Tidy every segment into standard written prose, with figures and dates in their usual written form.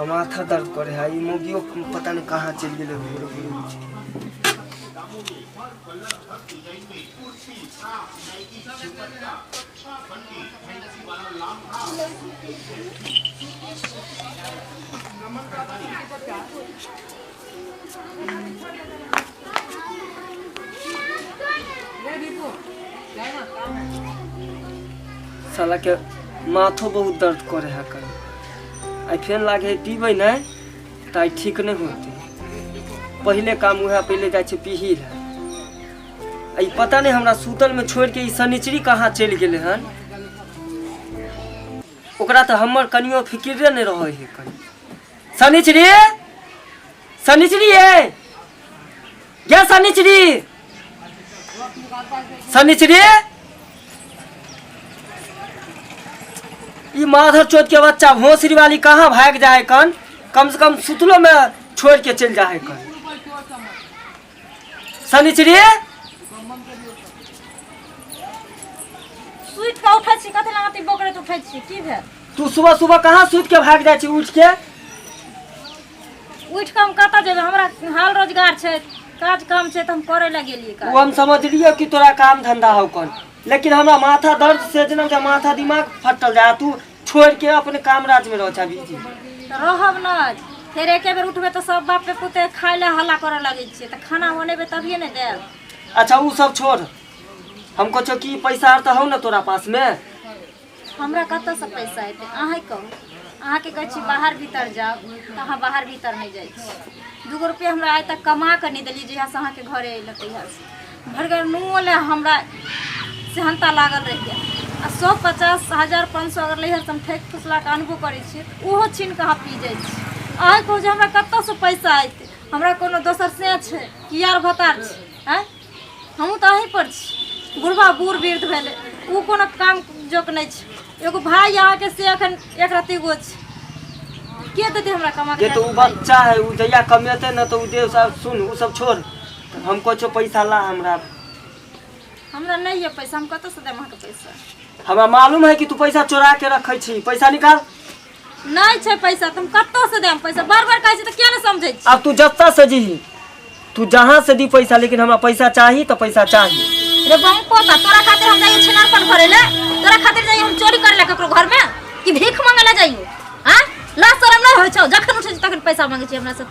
माथा दर्द करे है ई मोगियो पता नहीं कहाँ चल गेले साला के माथो बहुत दर्द करे है कर आई फेन लागे पीबे नहीं तो आई ठीक नहीं होती पहले काम हुआ पहले जाए पीही है आई पता नहीं हमरा सूतल में छोड़ के शनिचरी कहाँ चल गए हन ओकरा तो हमर कनियो फिक्रे नहीं रहे है कहीं शनिचरी शनिचरी है क्या शनिचरी शनिचरी ये माधर चौथ के बच्चा भोसरी वाली कहाँ भाग जाए कम से कम सुतलो में छोड़ के चल जाए कन शनिचरी सुइत का उठै छी कथे लगाती बोकरे तो उठै छी की भेल तू सुबह सुबह कहाँ सुत के भाग जाए छी उठ के हम कता जेबे हमरा हाल रोजगार छै काज काम छै त हम करे ला गेलिए का वो हम समझ लियो कि तोरा काम धंधा हो कौन लेकिन हमरा माथा दर्द से जना के माथा दिमाग फटल जा तू छोड़ के अपने काम राज में रह बीजी रहब न फिर एक बेर उठबे तो सब बाप पे पुते खाए ला हल्ला करे लगे छे त खाना बनेबे तभिए न दे। अच्छा वो सब छोड़ हमको छो कि पैसा तो हो ना तोरा पास में हमरा कत से पैसा एते अहाँ कहू अहाँ के कहै छी बाहर भीतर जाओ त अहाँ बाहर भीतर नहीं जाय छी 2 रुपया हमरा आइ तक कमा के नहीं देली जहिया से अहाँ के घरे अइल तहिया से भरगर नुओ ले हमरा सेहनता लागल रह गया 150,000 500 अगर लहर हम ठेक फुसला के अनबो करे छी ओहो छीन कहाँ पी जाय छी अहाँ कहू जे हमरा कत से पैसा आइते हमरा कोनो दोसर से छै कि यार भतार छै हैं हमहू त अहीं पर छी बुढ़वा बूढ़ वृद्ध भेले उ कोनो काम जोक नहीं छै एगो भाई यहाँ के से अखन एक रत्ती गो छै के देते हमरा कमा के तो उ बच्चा है उ जया कमेते न तो उ दे सब सुन उ सब छोड़ हमको छो पैसा ला हमरा नहीं है पैसा हम कत से देम अहाँ के पैसा हमरा मालूम है कि तू पैसा चोरा के रखै छी पैसा निकाल नहीं छै पैसा तुम कत से देम पैसा बार-बार कहै छी त क्या न समझै छी अब तू जत्ता से जी तू जहां से दी पैसा लेकिन हमरा पैसा चाहिए तो पैसा चाहिए रे बंकोता तोरा खातिर हम जाइए छिनारपन करे ले तोरा खातिर जाइए हम चोरी करे ले ककरो घर में कि भीख मांगे ले जाइए हां ला शरम नहीं होय छौ जखन उठै छी तखन पैसा मांगे छी हमरा से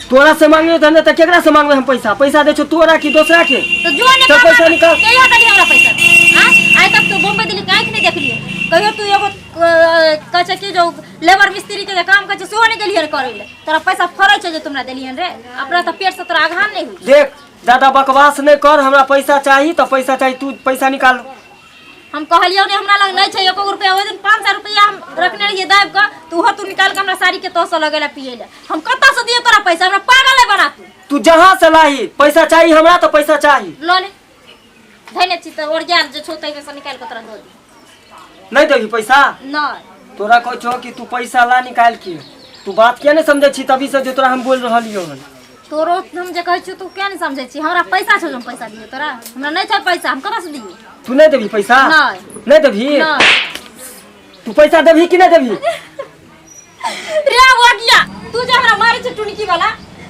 तोरा से मांगे त त केकरा से मांगबे हम पैसा दे छो तोरा की दूसरा के तो जो ने पैसा निकाल कहिया देली हमरा पैसा हां आइ तक तो बॉम्बे दिल्ली काहे नहीं देखलिए कहियो तू एगो कचे की जो लेबर मिस्त्री के काम करे सो नहीं गेलिए करे ले तोरा पैसा फरै छै जे तुमरा देलियन रे अपना त पेट से तोरा आघान नहीं होई देख ज्यादा बकवास नहीं कर हमरा पैसा चाहिए तो पैसा चाहिए तू पैसा निकाल हम कहलियो ने हमरा लग नहीं छै 1 रुपया ओइ दिन 500 रुपया हम रखने रहिए दाब का तू निकाल के हमरा साड़ी के तोस लगेला पिए ले हम कत्ता से दिए तोरा पैसा हमरा पागल है बना तू जहां से लाही पैसा चाहिए हमरा तो पैसा चाहिए लो ले धैने छी त ओरजाल जे छोतै में से निकाल के तोरा दो नहीं देबी पैसा नहीं तोरा कहै छौ कि तू पैसा ला निकाल के तू बात क्या नहीं समझै छी तभी से जो तोरा हम बोल रहलियो हन तोरो हम जे कहै छी तू क्या नहीं समझै छी हमरा पैसा छौ हम पैसा दिए तोरा हमरा नहीं छै पैसा हम कहां से दिए तू नहीं देबी पैसा नहीं देबी तू पैसा देबी कि नहीं देबी रे वगिया तू जे हमरा मारे छ टुनकी वाला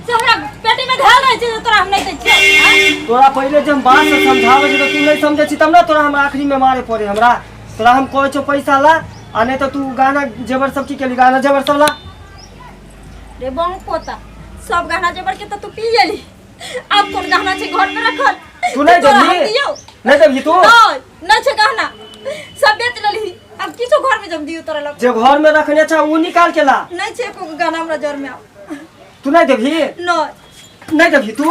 से हमरा पेटी में धैल रहै छै तोरा हम नहीं दै छी तोरा पहले जब बात से समझावे छै तो तू नहीं समझै छी तब ना तोरा हम आखिरी में मारे पड़े हमरा तोरा हम कहै छौ पैसा ला आ नहीं तो तू गाना जेवर सब की केली गाना जेवर सब ला रे बंग पोता सब गहना जेवर के तू पी गेली अब कोन गहना छै घर में रखल तू नहीं देबी नहीं देबी तू नहीं छै गहना सब बेच लेली अब किछो घर में जम दियो तोरा लग जे घर में रखने छ वो निकाल के ला नहीं छै को गहना हमरा जर में तू नहीं देबी नहीं देबी तू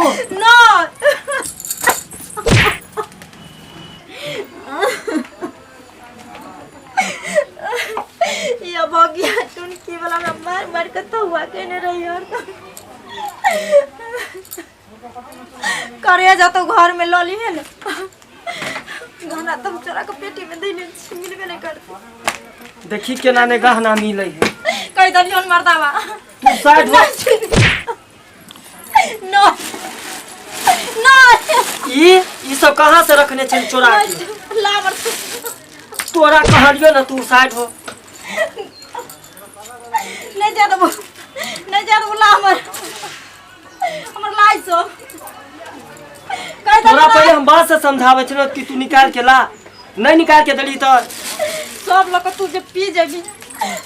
ये बगिया टुनकी वाला में मार के तो हुआ कहने रही और करे जा तो घर में लली है ना गहना तुम चोरा के पेटी में देने मिलबे नहीं करते देखी केना ने गहना मिले है कहि दलियन मर्दावा तू साइड हो नो नो ई सब कहां से रखने छ चोरा के लावर तोरा कहलियो ना तू साइड हो नहीं जा देबो ला हमर लाई सब कह दे तोरा पहले हम बात से समझावे छलो कि तू निकाल के ला, नहीं निकाल के दली तो सब लोग तू जे पी जेबी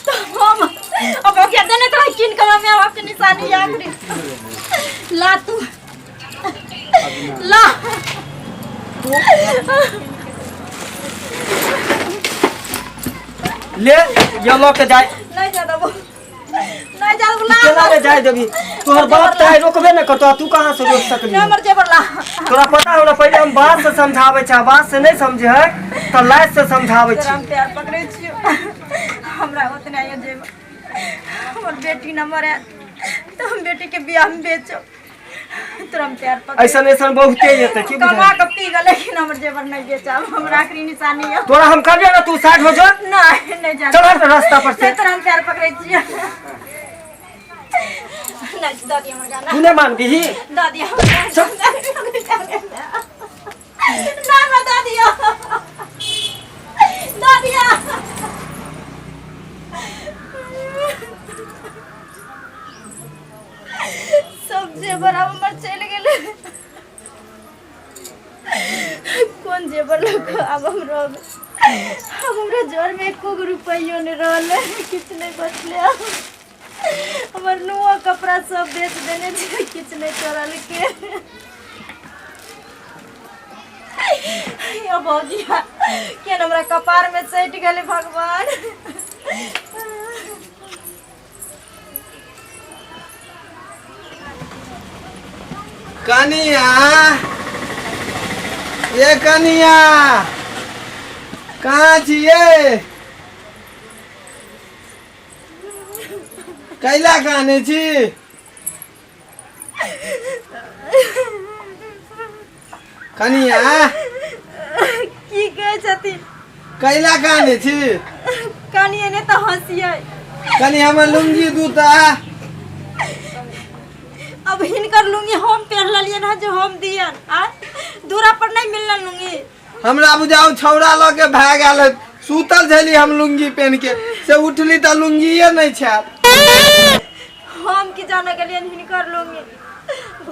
तो हम अब क्या देने तो किन कर मैं आपके निशानी याद रे ला तू ला ले ये लो के जाए, नहीं जा देबो ला केला ले जाए देबी। तोहर बाप ताई रोकबे न करतो, तू कहां से रोक सकली? ना मर जेबर ला तोरा पता होला पहले हम बात से समझावे छ, बात से नहीं समझे है तो लाइट से समझावे छी। हम प्यार पकड़े छियो हमरा ओतने आयो जेब हमर बेटी न मरे तो हम बेटी के बियाह में बेचो तोरा हम प्यार पकड़े ऐसा बहुते येते की कमा के पी गए लेकिन हमर जेबर नहीं बेचा हमरा आखिरी निशानी है तोरा हम कहबे ना तू साइड हो जा, नहीं जा चल हट रास्ता पर से। तोरा हम प्यार पकड़े छियो नहीं दादी हमर गाना तू नहीं मानबी ही दादी ना दादी सब जेबर हमर चल गेले कौन जेबर लोग अब हमरा जोर में एको रुपया नहीं रहल किछ नहीं बचले हमर नुआ कपड़ा सब बेच देने छे किछ नहीं चोरल के या भौजी के हमरा कपार में सट गेले भगवान कनिया ये कनिया कहाँ छिए कैला काने छी कनिया की कहे छथिन कैला काने छी कनिए ने तो हंसिए कनी हमर लुंगी दूता अब हिनकर लुंगी हम पहन लियन है जो हम दियन आ दूरा पर नहीं मिलना लुंगी हमरा बुझाऊ छौड़ा ल के भाग गेल सुतल छली हम लुंगी पहन के से उठली त लुंगीए नहीं छल हम की जाने के लिए हिनकर लुंगी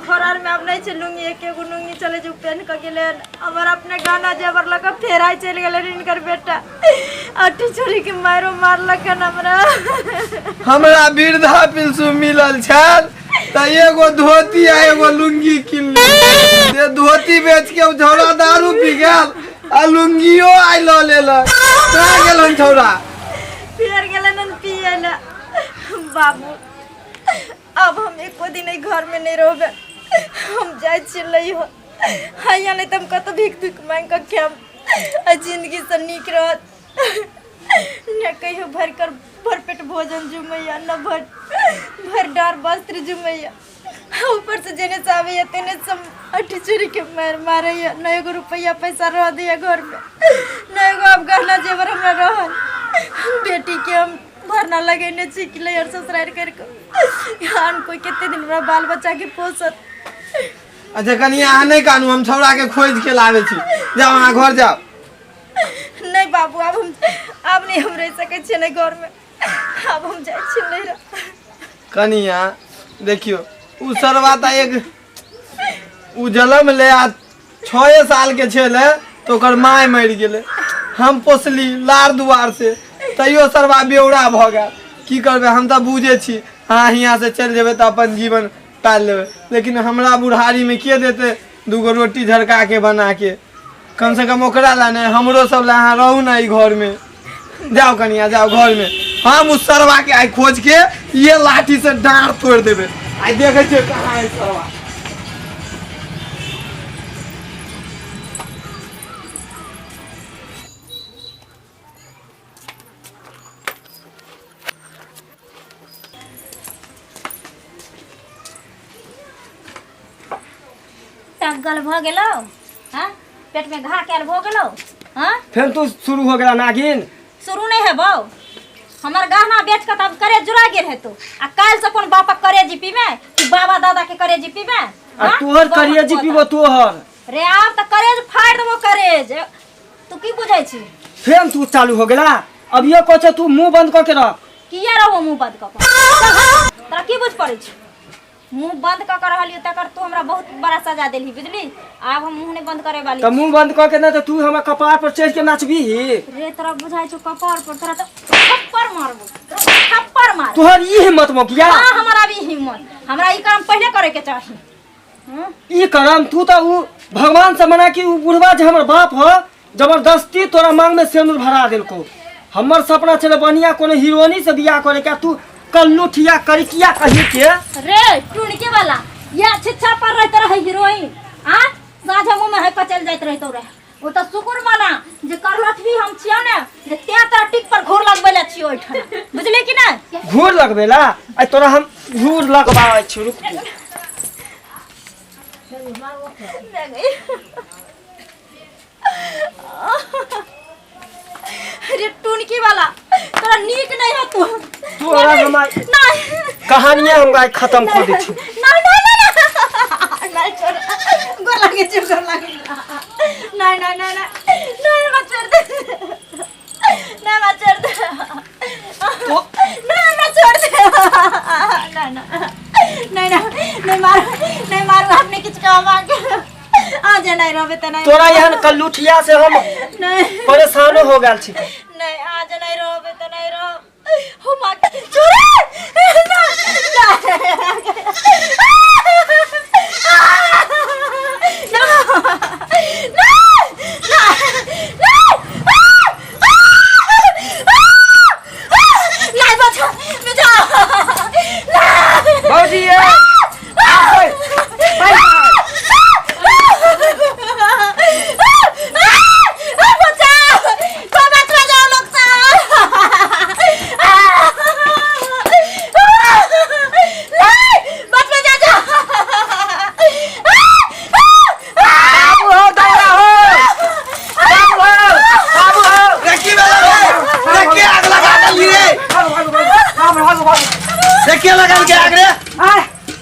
घरर में अब नहीं छे लुंगी एकेगो लुंगी चले जो पहन के गेले हमर अपने गाना जेबर लगा फेराई चल गेले हिनकर बेटा अठी छोरी के मारो मारलक हमरा वृद्धा पेंशन मिलल छल त एगो धोती आ एगो लुंगी किन से धोती बेच के झौड़ा दारू पी गेल आ लुंगियो आइ ल लेलक कहाँ गेलन छौड़ा फिर गेलन पियला बाबू अब हम एको दिन घर में नहीं रहबे हम जाय छियै हो हाया नहीं तुम कत भीख भीख मांग के खाम आ जिंदगी से नीक रहत न कहियो भर पेट भोजन जुमैया न भर डार वस्त्र जुमैया ऊपर से जेने चाहे तेने सब अठी चोरी के मारे न एगो रुपया पैसा रह दिया घर में न एगो अब गहना जेवर हमरा रहल बेटी के हम भरना लगेने चिकले और ससुराल करके हान कोई कितने दिन में बाल बच्चा के पोसत। अच्छा कनिया आ नहीं कानू हम छौड़ा के खोज के लावे छी जाओ वहां घर जाओ नहीं बाबू अब नहीं हम रह सके छे नहीं घर में अब हम जाय छी नहीं रह कनिया देखियो उ सरवा त एक उ जन्म ले आ 6 साल के छले तो ओकर माय मर गेले हम पोसली लार दुआर से तैयो सरवा बेउड़ा भ गेल की करबे हम त बुझे छी हाँ यहाँ से चल जेबे त अपन जीवन पाल लेबे लेकिन हमरा बुढ़ारी में के देते दूगो रोटी झरका के बना के कम से कम ओकरा ला नहीं हमरो सब ला यहाँ रहू ना ई घर में जाओ कनिया जाओ घर में हम उस सरवा के आई खोज के ये लाठी से डांड तोड़ देबे आई देखे छे कहां है सरवा टगल भ गेलो हां पेट में घा केल भ गेलो हां फिर तू शुरू हो गया नागिन शुरू नहीं है बो हमार गहना बेच के तब करे जुड़ा गेल है तो आ काल से कोन बापा करे जीपी में कि बाबा दादा के करे जीपी में आ तोहर करिए जी पीबो तोहर रे आब त करेज फाड़ देबो करेज तू की बुझाई छी फिर तू चालू हो गया अब ये कह तू मुंह बंद करके रख किया रहो मुंह बंद क के तोरा की बुझ पड़े छ मुंह बंद क के रहलियो तकर तू हमरा बहुत बड़ा सजा देली बुझली अब हम मुंह नहीं बंद करे वाली तो मुंह बंद करके ना तो तू हमरा कपार पर चढ़ के नाचबी रे तोरा बुझाई छ कपार पर तोरा तो थप्पड़ मारबो थप्पड़ मार तोहर ई हिम्मत मकिया हां हमारा भी हिम्मत हमरा ई काम पहले करे के चाही ई करम तू तो उ भगवान से मना कि उ बुढ़वा जे हमर बाप ह जबरदस्ती तोरा मांग में सिंदूर भरा देलको हमर सपना छले बढ़िया कोनो हीरोइनी से बियाह करे के तू कल्लूठिया करिकिया कहि के रे टुनके वाला या छिछा पर रहत रहे हीरोइन आ साझा मुंह में है पचल जाइत रहतो रे ओ त शुक्र माना जे करलठ भी हम छिया ने जे ते तोरा टिक पर घोर लगबेला छियो ओठना बुझले कि नहीं घूर लगबेला आ तोरा हम घूर लगबावे छी रुक रे टुनकी वाला तोरा नीक नहीं है तू तोरा हमार नहीं कहानियां हम गाय खत्म कर दै छी नहीं छोड़ गोर लागे छी गोर लागे नहीं मत छोड़ दे नहीं मत छोड़ दे नहीं मत छोड़ दे नहीं मारो आपने किछ कहा मांगे आज नहीं रोबे त नहीं तोरा यहन कल्लूठिया से हम नहीं परेशान हो गेल छी नहीं आज नहीं रोबे त नहीं रो हो मां छोड़े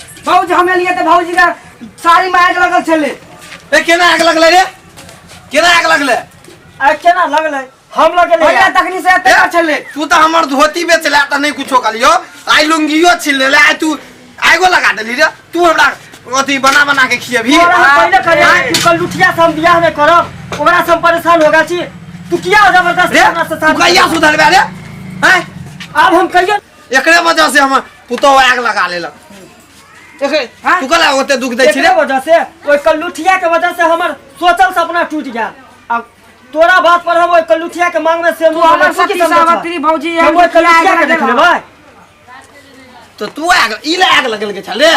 भौजी का सारी में आग लगल छले ए केना आग लगले रे केना आग लगले आ केना लगले हम लगले भैया तखनी से तैयार छले तू तो हमर धोती बेचले त नहीं कुछो कलियो आई लुंगियो छिले ले आई तू आगो लगा देली रे तू हमरा अथी बना के खिएबी पहले करे तू कल्लूठिया से हम बियाह में करब ओकरा से हम परेशान हो गेल छी तू किया जबरदस्ती हमरा से तू कहिया सुधरबे रे हैं अब हम कहियो एकरे वजह से हम पुतो आग लगा लेलक तू कला ओते दुख दै छी रे वजह से ओइ कल्लूठिया के वजह से हमर सोचल सपना टूट गया अब तोरा बात पर हम ओइ कल्लूठिया के मांग में से तू हमर सखी सावित्री भौजी हम ओइ कल्लूठिया के देख लेबै तो तू आग ई ले आग लगल के छले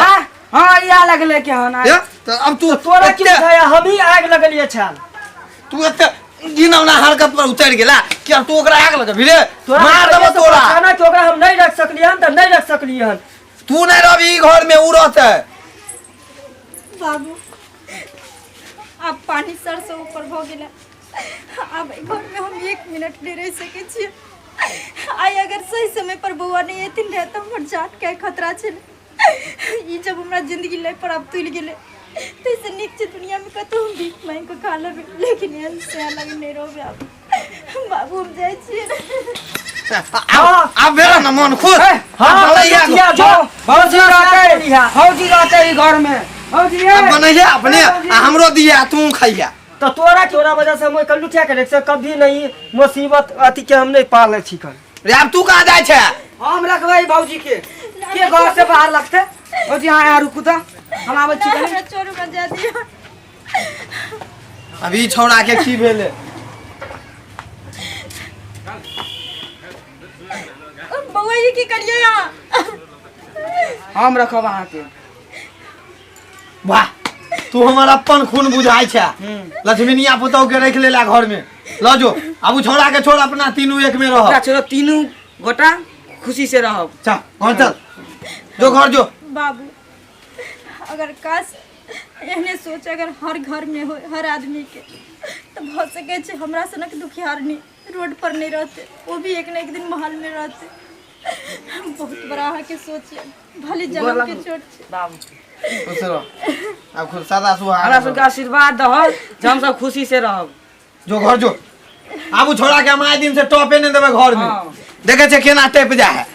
हां या लगले के हन तो अब तू तोरा की बुझाया हम ही आग लगलिए छल तू एते गिनौना हरकत पर उतर गेला क्या तू ओकरा आग लगबी रे मार देबो तोरा खाना के ओकरा हम नहीं रख सकलियन त नहीं रख सकलियन तू नहीं रही घर में उ रहते बाबू अब पानी सर से ऊपर हो गेला अब घर में हम 1 मिनट नहीं रह सके छी आई अगर सही समय पर बउआ नहीं एथिन रहे तो हमर जान के खतरा छले ई जब हमरा जिंदगी ले पर अब तुल गेले तैसे निक से दुनिया में कतो हम भीख मांग के खा लेबे लेकिन एहन से लगे नहीं रोबे अब बाबू हम जाय छी अब बेरा न मन खुश हां भैया जो भौजी रहते ई घर में भौजी अब बनैया अपने हमरो दिया तू खैया तो तोरा वजह से हम कल्लूठिया के देख से कभी नहीं मुसीबत अति के हम नहीं पाले छी कर रे अब तू कहां जाय छे हम रखबै भौजी के घर से बाहर लगते भौजी यहां रुकू त हम आबै छी हमरा छोड़ मत जा दियो अभी छोड़ा के की भेले बउआ ये की करिए यहां हम रखब अहाँ के वाह तू हमर अपन खून बुझाई छे लक्ष्मीनिया पुतौ के रख लेला घर में ल जो अब छोड़ा के छोड़ अपना तीनों एक में रह चलो तीनों गोटा खुशी से रहब चल घर चल जो घर जो बाबू अगर काश एहने सोच अगर हर घर में हो हर आदमी के तो हो सके छे हमरा सनक दुखियार नहीं रोड पर नहीं रहते वो भी एक न एक दिन महल में रहते बहुत बड़ा के सोच है भले जन्म के चोट छे बाबू खुश रह अब खुद सदा सुहाग हमरा सबके आशीर्वाद दहल जे हम सब खुशी से रहब जो घर जो आबू छोड़ा के हम आए दिन से टॉपे नहीं देबे घर में देखे छे केना टेप जा है